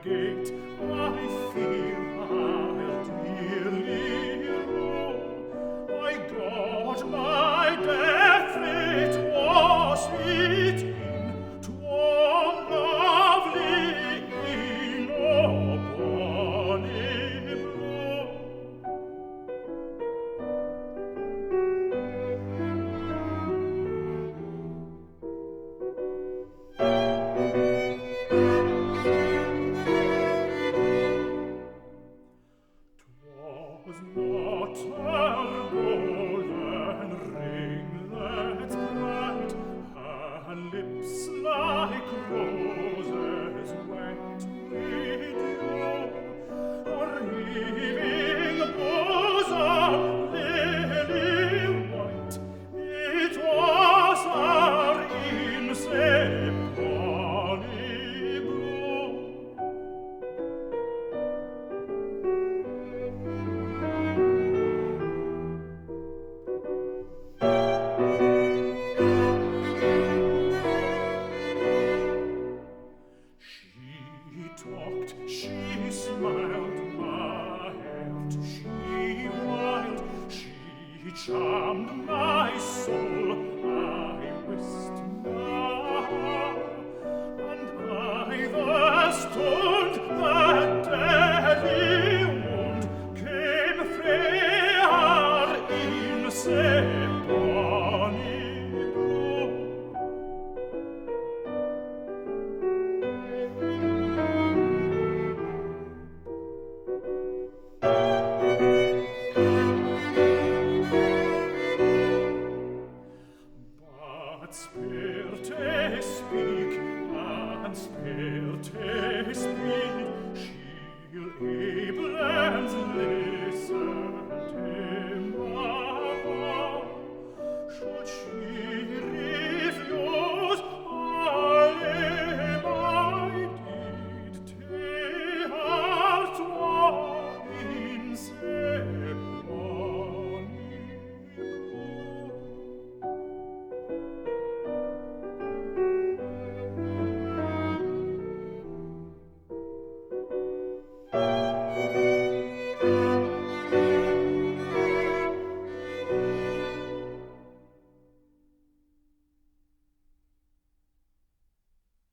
Gate, I fear I'll dearly roam. I got my death, it was written, 'twere lovely in a bonny brow. Was not her golden ringlets bright, her lips like roses wet with dew, her heaving bosom lily white, it was her insaid bonny brow. She talked, she smiled, my heart she wild, she charmed my soul, I wist now, and I the stund that deadly wound came fair in sae bonny brow. But spare to speak, and spare to speak, she'll able and listen to my vow. Should she